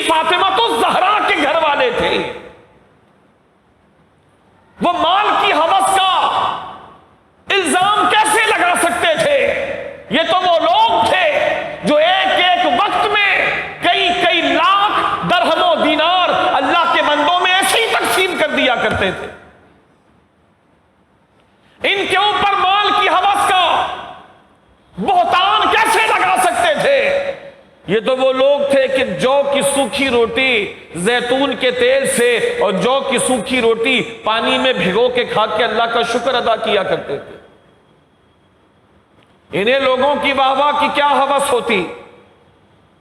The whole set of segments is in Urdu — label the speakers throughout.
Speaker 1: فاطمہ تو زہرا کے گھر والے تھے. وہ مال کی ہوس کا الزام کیسے لگا سکتے تھے؟ یہ تو وہ لوگ تھے جو ایک ایک وقت میں کئی کئی لاکھ درہم و دینار اللہ کے بندوں میں ایسے ہی تقسیم کر دیا کرتے تھے. ان کے اوپر مال کی ہوس کا بہتان کیسے لگا سکتے تھے؟ یہ تو وہ لوگ تھے کہ جو کی سوکھی روٹی زیتون کے تیل سے اور جو کی سوکھی روٹی پانی میں بھگو کے کھا کے اللہ کا شکر ادا کیا کرتے تھے. انہیں لوگوں کی واہ واہ کی کیا ہوس ہوتی،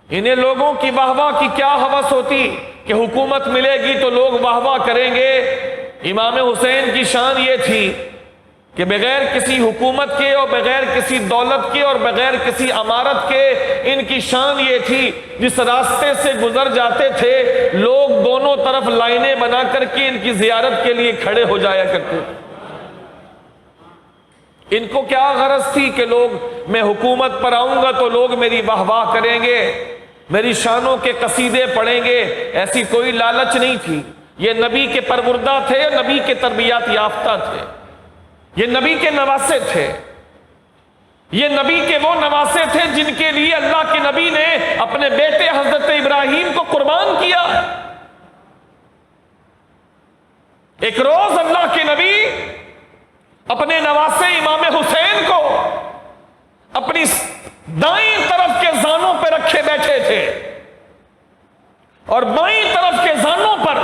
Speaker 1: انہیں لوگوں کی واہ واہ کی کیا ہوس ہوتی کہ حکومت ملے گی تو لوگ واہ واہ کریں گے. امام حسین کی شان یہ تھی کہ بغیر کسی حکومت کے اور بغیر کسی دولت کے اور بغیر کسی امارت کے ان کی شان یہ تھی جس راستے سے گزر جاتے تھے لوگ دونوں طرف لائنیں بنا کر کے ان کی زیارت کے لیے کھڑے ہو جایا کرتے تھے. ان کو کیا غرض تھی کہ لوگ میں حکومت پر آؤں گا تو لوگ میری واہ واہ کریں گے، میری شانوں کے قصیدے پڑھیں گے؟ ایسی کوئی لالچ نہیں تھی. یہ نبی کے پروردہ تھے، نبی کے تربیات یافتہ تھے، یہ نبی کے نواسے تھے، یہ نبی کے وہ نواسے تھے جن کے لیے اللہ کے نبی نے اپنے بیٹے حضرت ابراہیم کو قربان کیا. ایک روز اللہ کے نبی اپنے نواسے امام حسین کو اپنی دائیں طرف کے زانوں پہ رکھے بیٹھے تھے اور بائیں طرف کے زانوں پر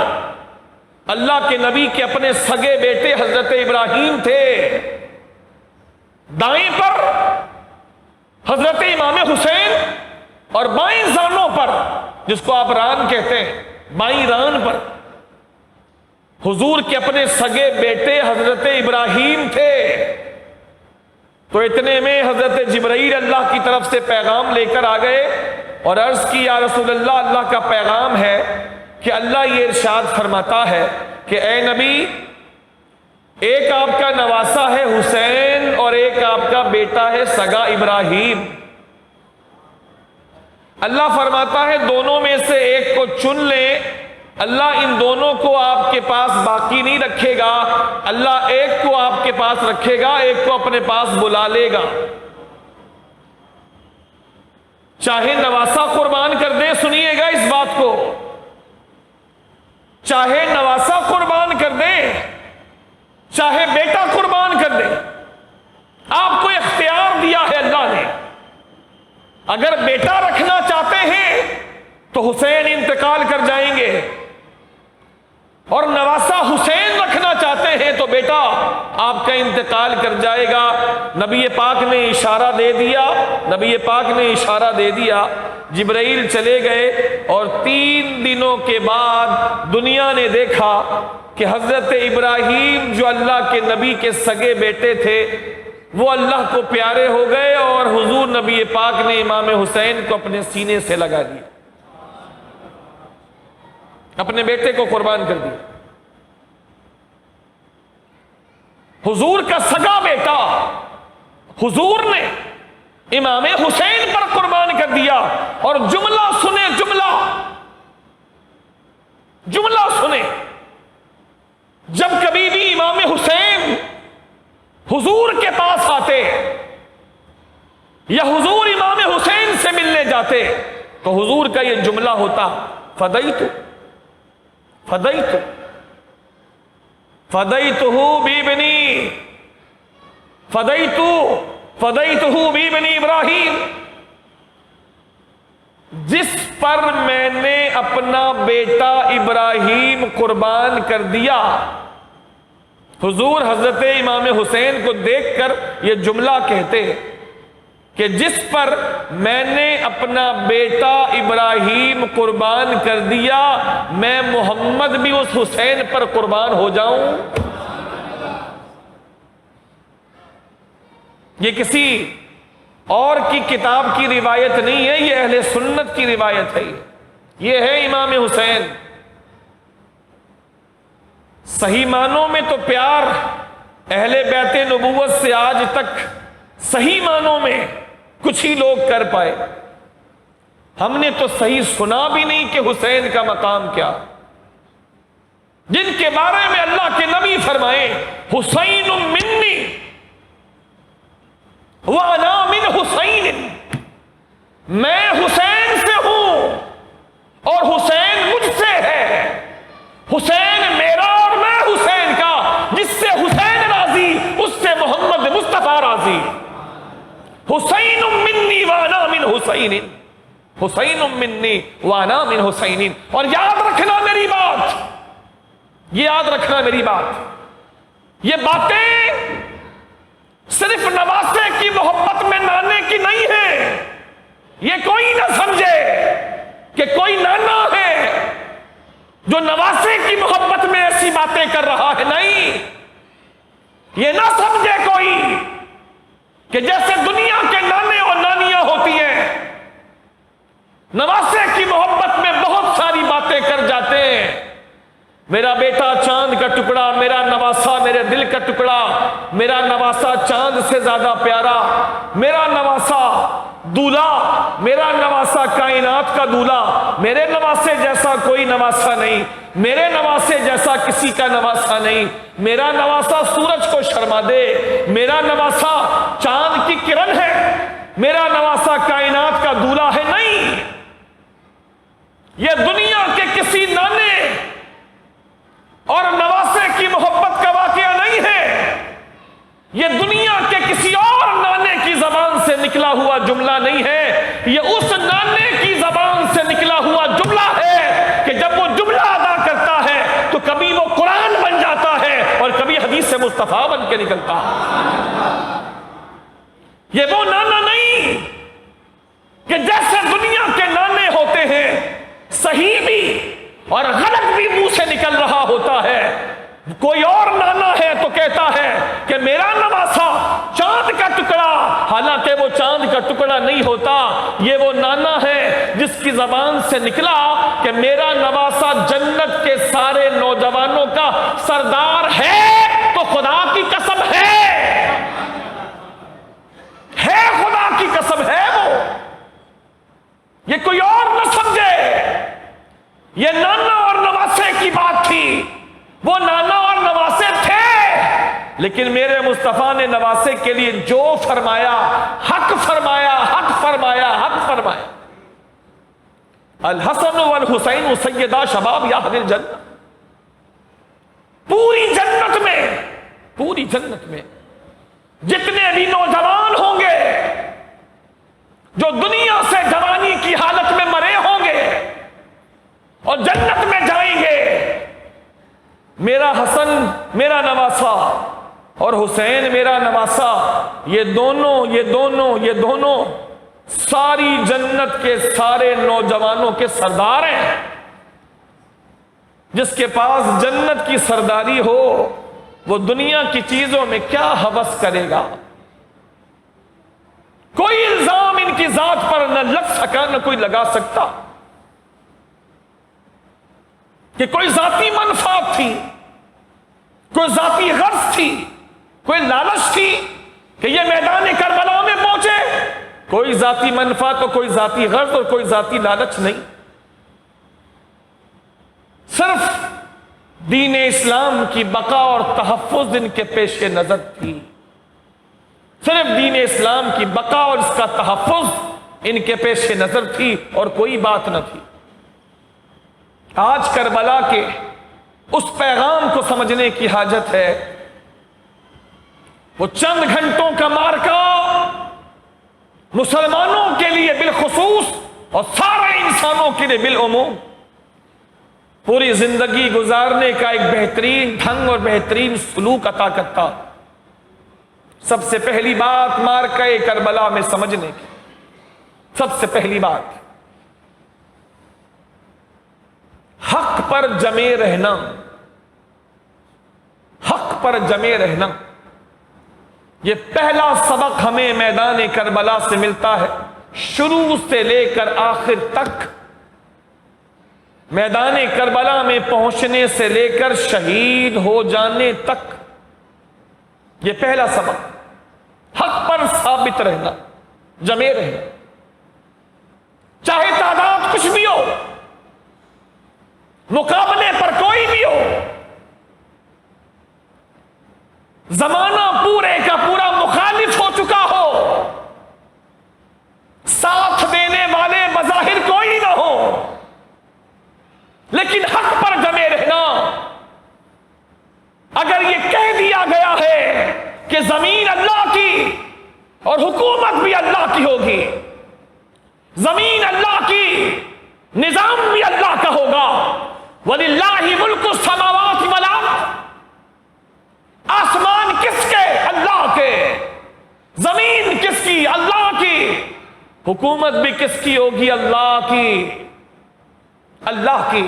Speaker 1: اللہ کے نبی کے اپنے سگے بیٹے حضرت ابراہیم تھے. دائیں پر حضرت امام حسین اور بائیں زانوں پر، جس کو آپ ران کہتے ہیں، بائیں ران پر حضور کے اپنے سگے بیٹے حضرت ابراہیم تھے. تو اتنے میں حضرت جبرائیل اللہ کی طرف سے پیغام لے کر آ گئے اور عرض کی یا رسول اللہ، اللہ کا پیغام ہے کہ اللہ یہ ارشاد فرماتا ہے کہ اے نبی، ایک آپ کا نواسا ہے حسین اور ایک آپ کا بیٹا ہے سگا ابراہیم. اللہ فرماتا ہے دونوں میں سے ایک کو چن لیں. اللہ ان دونوں کو آپ کے پاس باقی نہیں رکھے گا، اللہ ایک کو آپ کے پاس رکھے گا، ایک کو اپنے پاس بلا لے گا. چاہے نواسا قربان کر دے، سنیے گا اس بات کو، چاہے نواسا قربان کر دے، چاہے بیٹا قربان کر دے، آپ کو اختیار دیا ہے اللہ نے. اگر بیٹا رکھنا چاہتے ہیں تو حسین انتقال کر جائیں گے، اور نواسا حسین رکھنا چاہتے ہیں تو بیٹا آپ کا انتقال کر جائے گا. نبی پاک نے اشارہ دے دیا، نبی پاک نے اشارہ دے دیا. جبرائیل چلے گئے اور 3 دنوں کے بعد دنیا نے دیکھا کہ حضرت ابراہیم جو اللہ کے نبی کے سگے بیٹے تھے وہ اللہ کو پیارے ہو گئے اور حضور نبی پاک نے امام حسین کو اپنے سینے سے لگا دیا، اپنے بیٹے کو قربان کر دیا. حضور کا سگا بیٹا حضور نے امام حسین پر قربان کر دیا. اور جملہ سنے، جملہ سنے، جب کبھی بھی امام حسین حضور کے پاس آتے یا حضور امام حسین سے ملنے جاتے تو حضور کا یہ جملہ ہوتا، فدیتہ بابنی ابراہیم. جس پر میں نے اپنا بیٹا ابراہیم قربان کر دیا. حضور حضرت امام حسین کو دیکھ کر یہ جملہ کہتے کہ جس پر میں نے اپنا بیٹا ابراہیم قربان کر دیا، میں محمد بھی اس حسین پر قربان ہو جاؤں. یہ کسی اور کی کتاب کی روایت نہیں ہے، یہ اہل سنت کی روایت ہے. یہ ہے امام حسین. صحیح معنوں میں تو پیار اہل بیت نبوت سے آج تک صحیح معنوں میں کچھ ہی لوگ کر پائے. ہم نے تو صحیح سنا بھی نہیں کہ حسین کا مقام کیا، جن کے بارے میں اللہ کے نبی فرمائے حسین منی وانا من حسین، میں حسین سے ہوں اور حسین مجھ سے ہے، حسین میرا اور میں حسین کا، جس سے حسین راضی اس سے محمد مصطفیٰ راضی، حسین منی وانا من حسین، حسین منی وانا من حسین۔ اور یاد رکھنا میری بات، یہ یاد رکھنا میری بات، یہ باتیں صرف نواسے کی محبت میں نانے کی نہیں ہے۔ یہ کوئی نہ سمجھے کہ کوئی نانا ہے جو نواسے کی محبت میں ایسی باتیں کر رہا ہے، نہیں، یہ نہ سمجھے کوئی کہ جیسے دنیا کے نانے اور نانیاں ہوتی ہیں، نواسے کی محبت میں بہت ساری باتیں کر جاتے ہیں، میرا بیٹا چاند کا ٹکڑا، میرا نواسا میرے دل کا ٹکڑا، میرا نواسا چاند سے زیادہ پیارا، میرا نواسا دولہا، میرا نواسا کائنات کا دولہا، میرے نواسے جیسا کوئی نواسا نہیں، میرے نواسے جیسا کسی کا نواسا نہیں، میرا نواسا سورج کو شرما دے، میرا نواسا چاند کی کرن ہے، میرا نواسا کائنات کا دولہا ہے، نہیں، یہ دنیا کے کسی نانے اور نواسے کی محبت کا واقعہ نہیں ہے، یہ دنیا کے کسی اور نانے کی زبان سے نکلا ہوا جملہ نہیں ہے، یہ اس نانے کی زبان سے نکلا ہوا جملہ ہے کہ جب وہ جملہ ادا کرتا ہے تو کبھی وہ قرآن بن جاتا ہے اور کبھی حدیث مصطفیٰ بن کے نکلتا ہے۔ یہ وہ نانا نہیں کہ جیسے دنیا کے نانے ہوتے ہیں، صحیح بھی اور غلط بھی منہ سے نکل رہا ہوتا ہے، کوئی اور نانا ہے تو کہتا ہے کہ میرا نواسا چاند کا ٹکڑا، حالانکہ وہ چاند کا ٹکڑا نہیں ہوتا، یہ وہ نانا ہے جس کی زبان سے نکلا کہ میرا نواسا جنت کے سارے نوجوانوں کا سردار ہے، تو خدا کی قسم ہے خدا کی قسم ہے وہ، یہ کوئی اور نہ سمجھے، یہ نانا اور نواسے کی بات تھی، وہ نانا اور نواسے تھے، لیکن میرے مصطفیٰ نے نواسے کے لیے جو فرمایا، حق فرمایا، حق فرمایا، حق فرمایا۔ الحسن والحسین سیدا شباب یا اہل الجنہ، پوری جنت میں جتنے بھی نوجوان ہوں گے جو دنیا سے جوانی کی حالت میں مرے ہوں گے اور جنت میں جائیں گے، میرا حسن میرا نواسا اور حسین میرا نواسا، یہ دونوں ساری جنت کے سارے نوجوانوں کے سردار ہیں۔ جس کے پاس جنت کی سرداری ہو وہ دنیا کی چیزوں میں کیا ہوس کرے گا؟ کوئی الزام ان کی ذات پر نہ لگ سکا، نہ کوئی لگا سکتا کہ کوئی ذاتی منفعت تھی، کوئی ذاتی غرض تھی، کوئی لالچ تھی کہ یہ میدان کربلا میں پہنچے، کوئی ذاتی منفعت اور کوئی ذاتی غرض اور کوئی ذاتی لالچ نہیں، صرف دین اسلام کی بقا اور تحفظ ان کے پیش نظر تھی، صرف دین اسلام کی بقا اور اس کا تحفظ ان کے پیش نظر تھی اور کوئی بات نہ تھی۔ آج کربلا کے اس پیغام کو سمجھنے کی حاجت ہے۔ وہ چند گھنٹوں کا مارکا مسلمانوں کے لیے بالخصوص اور سارے انسانوں کے لیے بالعموم پوری زندگی گزارنے کا ایک بہترین ڈھنگ اور بہترین سلوک عطا کرتا۔ سب سے پہلی بات مارکا کربلا میں سمجھنے کی، سب سے پہلی بات حق پر جمے رہنا، حق پر جمے رہنا، یہ پہلا سبق ہمیں میدان کربلا سے ملتا ہے، شروع سے لے کر آخر تک، میدان کربلا میں پہنچنے سے لے کر شہید ہو جانے تک، یہ پہلا سبق، حق پر ثابت رہنا، جمے رہنا۔ چاہے تعداد کچھ بھی ہو، مقابلے پر کوئی بھی ہو، زمانہ پورے کا پورا مخالف ہو چکا ہو، ساتھ دینے والے بظاہر کوئی نہ ہو، لیکن حق پر جمے رہنا۔ اگر یہ کہہ دیا گیا ہے کہ زمین اللہ کی اور حکومت بھی اللہ کی ہوگی، زمین اللہ کی، نظام بھی اللہ کا ہوگا، وَلِلَّهِ مُلْكُ السَّمَاوَاتِ وَالْأَرْضِ، آسمان کس کے؟ اللہ کے، زمین کس کی؟ اللہ کی، حکومت بھی کس کی ہوگی؟ اللہ کی، اللہ کی۔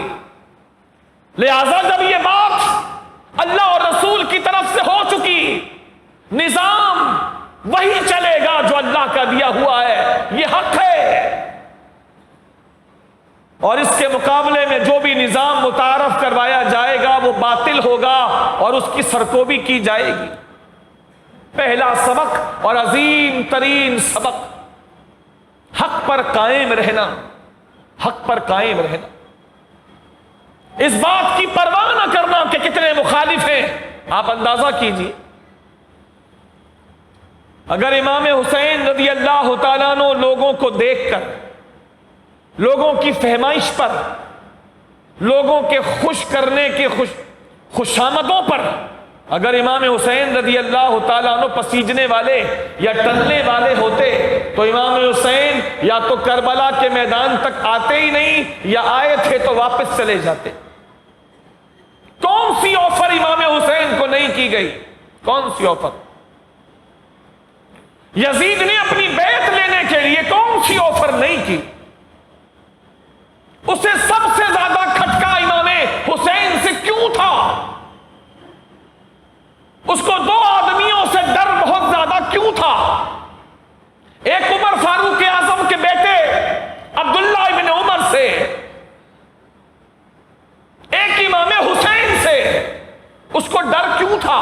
Speaker 1: لہذا جب یہ بات اللہ اور رسول کی طرف سے ہو چکی، نظام وہی چلے گا جو اللہ کا دیا ہوا ہے، یہ حق ہے، اور اس کے مقابلے میں جو بھی نظام متعارف کروایا جائے گا وہ باطل ہوگا اور اس کی سرکوبی کی جائے گی۔ پہلا سبق اور عظیم ترین سبق، حق پر قائم رہنا، حق پر قائم رہنا، اس بات کی پرواہ نہ کرنا کہ کتنے مخالف ہیں۔ آپ اندازہ کیجئے، اگر امام حسین رضی اللہ تعالیٰ عنہ لوگوں کو دیکھ کر، لوگوں کی فہمائش پر، لوگوں کے خوش کرنے کے خوشامدوں پر، اگر امام حسین رضی اللہ تعالیٰ عنہ پسیجنے والے یا ٹلنے والے ہوتے تو امام حسین یا تو کربلا کے میدان تک آتے ہی نہیں، یا آئے تھے تو واپس چلے جاتے۔ کون سی آفر امام حسین کو نہیں کی گئی؟ کون سی آفر؟ یزید نے اپنی بیعت لینے کے لیے کون سی آفر نہیں کی؟ اسے سب سے زیادہ کھٹکا امام حسین سے کیوں تھا؟ اس کو دو آدمیوں سے ڈر بہت زیادہ کیوں تھا؟ ایک عمر فاروق اعظم کے بیٹے عبداللہ ابن عمر سے، ایک امام حسین سے، اس کو ڈر کیوں تھا؟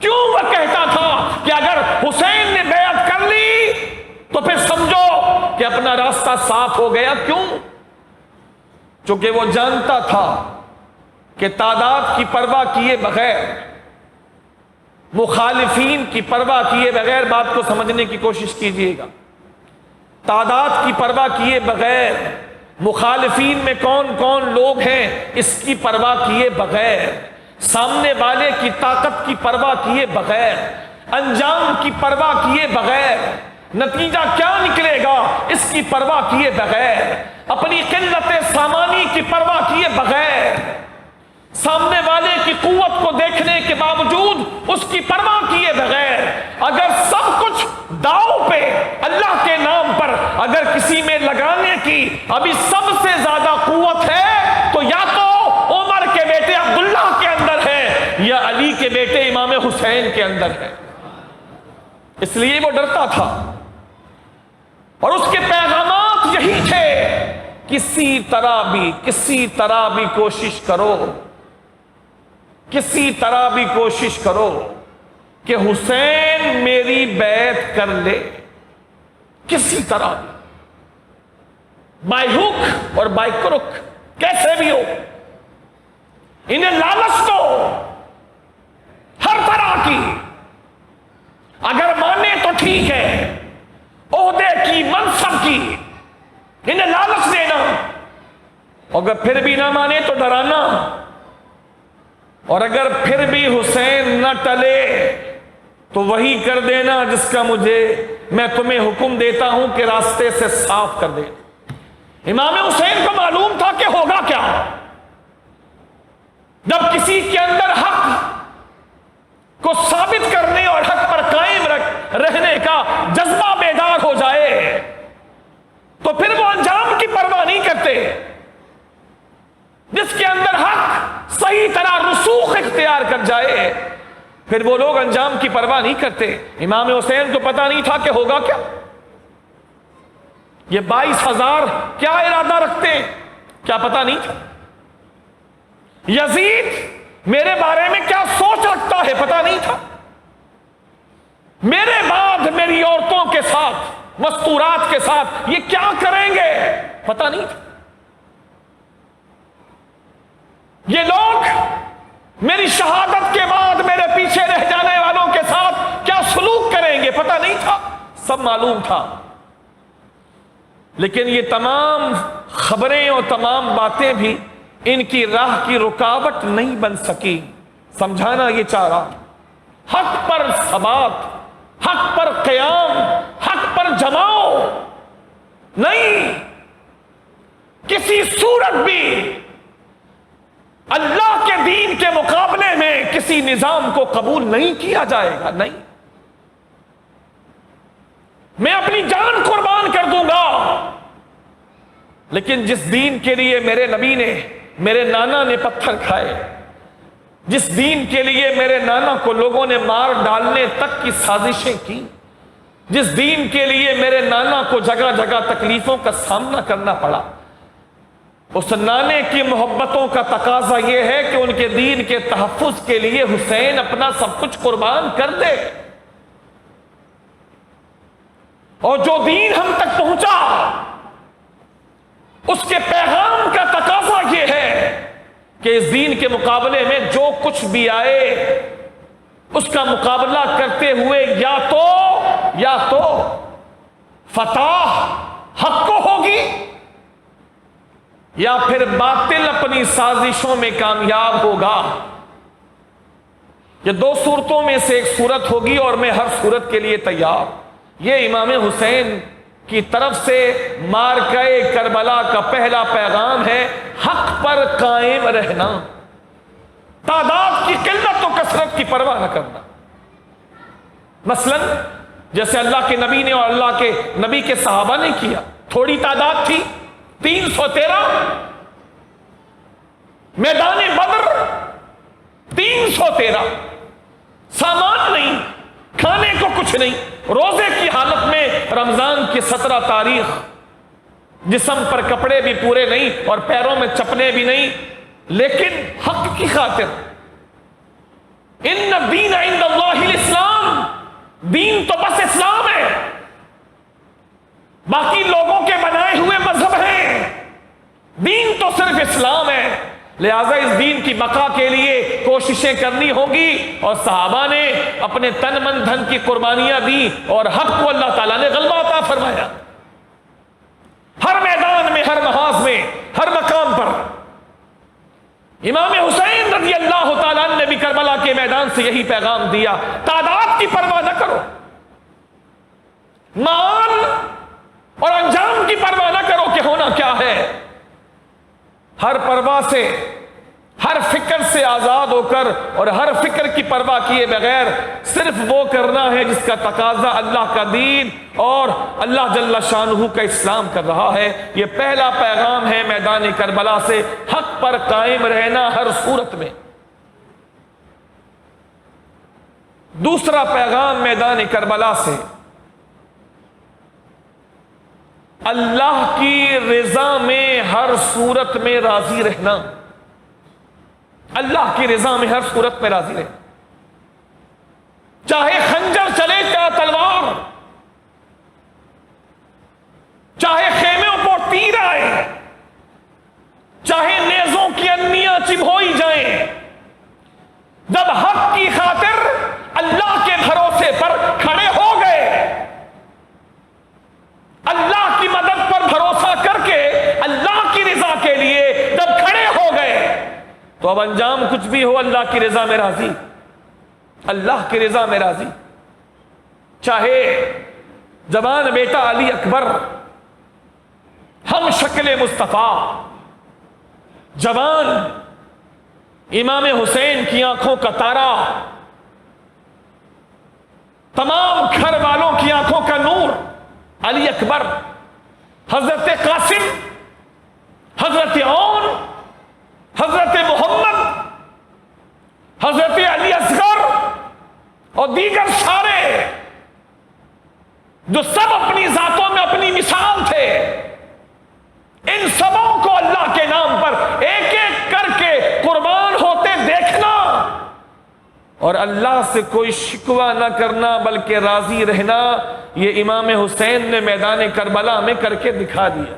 Speaker 1: کیوں وہ کہتا تھا کہ اگر حسین نے بیعت کر لی تو پھر سمجھو کہ اپنا راستہ صاف ہو گیا؟ کیوں؟ چونکہ وہ جانتا تھا کہ تعداد کی پرواہ کیے بغیر، مخالفین کی پرواہ کیے بغیر، بات کو سمجھنے کی کوشش کیجئے گا، تعداد کی پرواہ کیے بغیر، مخالفین میں کون کون لوگ ہیں اس کی پرواہ کیے بغیر، سامنے والے کی طاقت کی پرواہ کیے بغیر، انجام کی پرواہ کیے بغیر، نتیجہ کیا نکلے گا اس کی پرواہ کیے بغیر، اپنی قلت سامانی کی پرواہ کیے بغیر، سامنے والے کی قوت کو دیکھنے کے باوجود اس کی پرواہ کیے بغیر، اگر سب کچھ داؤ پہ اللہ کے نام پر اگر کسی میں لگانے کی ابھی سب سے زیادہ قوت ہے تو یا تو عمر کے بیٹے عبداللہ کے اندر ہے یا علی کے بیٹے امام حسین کے اندر ہے۔ اس لیے وہ ڈرتا تھا، اور اس کے پیغامات یہی تھے، کسی طرح بھی کوشش کرو، کسی طرح بھی کوشش کرو کہ حسین میری بیعت کر لے، کسی طرح بھی، بائی ہوک اور بائی کروک، کیسے بھی ہو، انہیں لالچ دو ہر طرح کی، اگر مانے تو ٹھیک ہے، عہدے کی، منصب کی، انہیں لالچ دینا، اگر پھر بھی نہ مانے تو ڈرانا، اور اگر پھر بھی حسین نہ ٹلے تو وہی کر دینا جس کا میں تمہیں حکم دیتا ہوں کہ راستے سے صاف کر دے۔ امام حسین کو معلوم تھا کہ ہوگا کیا جب کسی کے اندر حق کو ثابت کرنے اور حق پر قائم رہنے کا جذبہ بیدار ہو جائے تو پھر وہ انجام کی پرواہ نہیں کرتے۔ جس کے اندر حق صحیح طرح رسوخ اختیار کر جائے پھر وہ لوگ انجام کی پرواہ نہیں کرتے۔ امام حسین کو پتا نہیں تھا کہ ہوگا کیا، یہ 22,000 کیا ارادہ رکھتے ہیں کیا پتا نہیں تھا، یزید میرے بارے میں کیا سوچ رکھتا ہے پتا نہیں تھا، میرے بعد میری عورتوں کے ساتھ مستورات کے ساتھ، یہ کیا کریں گے پتہ نہیں تھا۔ یہ لوگ میری شہادت کے بعد میرے پیچھے رہ جانے والوں کے ساتھ کیا سلوک کریں گے پتہ نہیں تھا، سب معلوم تھا۔ لیکن یہ تمام خبریں اور تمام باتیں بھی ان کی راہ کی رکاوٹ نہیں بن سکی۔ سمجھانا یہ چاہ رہا، حق پر ثبات، حق پر قیام، حق پر جماؤ نہیں، کسی صورت بھی اللہ کے دین کے مقابلے میں کسی نظام کو قبول نہیں کیا جائے گا، نہیں۔ میں اپنی جان قربان کر دوں گا، لیکن جس دین کے لیے میرے نبی نے، میرے نانا نے پتھر کھائے، جس دین کے لیے میرے نانا کو لوگوں نے مار ڈالنے تک کی سازشیں کی، جس دین کے لیے میرے نانا کو جگہ جگہ تکلیفوں کا سامنا کرنا پڑا، اس نانے کی محبتوں کا تقاضا یہ ہے کہ ان کے دین کے تحفظ کے لیے حسین اپنا سب کچھ قربان کر دے۔ اور جو دین ہم تک پہنچا اس کے پیغام کا تقاضا یہ ہے کہ اس دین کے مقابلے میں جو کچھ بھی آئے اس کا مقابلہ کرتے ہوئے یا تو فتح حق کو ہوگی، یا پھر باطل اپنی سازشوں میں کامیاب ہوگا۔ یہ دو صورتوں میں سے ایک صورت ہوگی، اور میں ہر صورت کے لیے تیار۔ یہ امام حسین کی طرف سے مارکہ کربلا کا پہلا پیغام ہے، حق پر قائم رہنا، تعداد کی قلت و کثرت کی پرواہ نہ کرنا۔ مثلا جیسے اللہ کے نبی نے اور اللہ کے نبی کے صحابہ نے کیا، تھوڑی تعداد تھی، 313، میدان بدر 313، سامان نہیں، کھانے کو کچھ نہیں، روزے کی حالت میں رمضان کی 17 تاریخ، جسم پر کپڑے بھی پورے نہیں اور پیروں میں چپلیں بھی نہیں، لیکن حق کی خاطر۔ ان الدین عند اللہ الاسلام، دین تو بس اسلام ہے، باقی لوگوں کے بنائے ہوئے مذہب ہیں، دین تو صرف اسلام ہے۔ لہذا اس دین کی بقا کے لیے کوششیں کرنی ہوگی، اور صحابہ نے اپنے تن من دھن کی قربانیاں دی، اور حق کو اللہ تعالیٰ نے غلبہ عطا فرمایا۔ ہر میدان میں، ہر محاذ میں، ہر مقام پر امام حسین رضی اللہ تعالیٰ نے بھی کربلا کے میدان سے یہی پیغام دیا، تعداد کی پرواہ نہ کرو، مال اور انجام کی پرواہ نہ کرو کہ ہونا کیا ہے، ہر پرواہ سے، ہر فکر سے آزاد ہو کر اور ہر فکر کی پرواہ کیے بغیر صرف وہ کرنا ہے جس کا تقاضا اللہ کا دین اور اللہ جل شانہ کا اسلام کر رہا ہے۔ یہ پہلا پیغام ہے میدان کربلا سے، حق پر قائم رہنا ہر صورت میں۔ دوسرا پیغام میدان کربلا سے، اللہ کی رضا میں ہر صورت میں راضی رہنا، اللہ کی رضا میں ہر صورت میں راضی رہنا، چاہے خنجر چلے چاہے تلوار، چاہے خیموں پر تیر آئے، چاہے نیزوں کی انیاں چبھوئی جائیں، جب حق کی خاطر اللہ کے بھروسے پر کھڑے ہو گئے، اللہ کی مدد پر بھروسہ کر کے اللہ کی رضا کے لیے جب کھڑے ہو گئے، تو اب انجام کچھ بھی ہو اللہ کی رضا میں راضی، اللہ کی رضا میں راضی۔ چاہے جوان بیٹا علی اکبر، ہم شکل مصطفیٰ، جوان امام حسین کی آنکھوں کا تارا، تمام گھر والوں کی آنکھوں کا نور، علی اکبر، حضرت قاسم، حضرت عون، حضرت محمد، حضرت علی اصغر اور دیگر سارے جو سب اپنی ذاتوں میں اپنی مثال تھے، ان سبوں کو اللہ کے نام پر ایک ایک کر کے قربان ہوتے دیکھنا اور اللہ سے کوئی شکوہ نہ کرنا بلکہ راضی رہنا، یہ امام حسین نے میدان کربلا میں کر کے دکھا دیا۔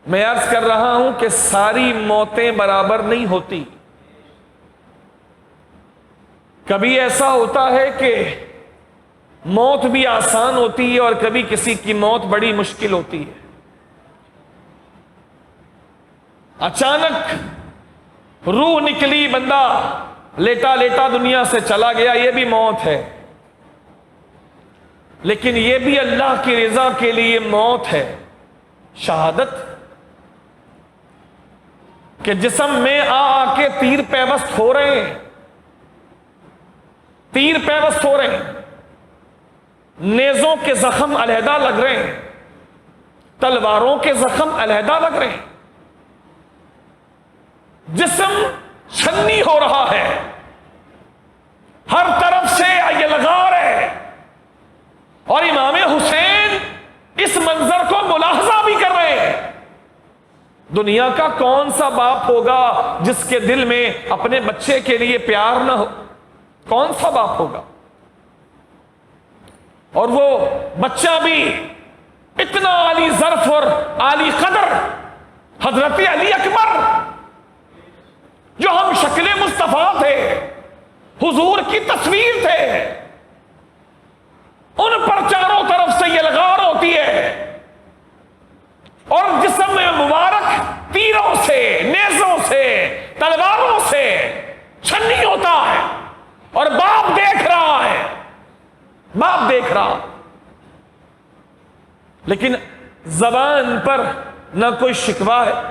Speaker 1: میں عرض کر رہا ہوں کہ ساری موتیں برابر نہیں ہوتی۔ کبھی ایسا ہوتا ہے کہ موت بھی آسان ہوتی ہے اور کبھی کسی کی موت بڑی مشکل ہوتی ہے۔ اچانک روح نکلی، بندہ لیٹا لیٹا دنیا سے چلا گیا، یہ بھی موت ہے۔ لیکن یہ بھی اللہ کی رضا کے لیے موت ہے، شہادت، کہ جسم میں آ کے تیر پیوست ہو رہے ہیں، تیر پیوست ہو رہے ہیں، نیزوں کے زخم علیحدہ لگ رہے ہیں، تلواروں کے زخم علیحدہ لگ رہے ہیں، جسم چھنی ہو رہا ہے، ہر طرف سے یلغار ہے، اور امام حسین اس منظر کو ملاحظہ بھی کر رہے ہیں۔ دنیا کا کون سا باپ ہوگا جس کے دل میں اپنے بچے کے لیے پیار نہ ہو؟ کون سا باپ ہوگا؟ اور وہ بچہ بھی اتنا عالی ظرف اور عالی قدر، حضرت علی اکبر، جو ہم شکل مصطفیٰ تھے، حضور کی تصویر تھے، ان پر چاروں طرف سے یلغار ہوتی ہے، اور جسم میں مبارک تیروں سے، نیزوں سے، تلواروں سے چھنی ہوتا ہے، اور باپ دیکھ رہا ہے، باپ دیکھ رہا، لیکن زبان پر نہ کوئی شکوہ ہے،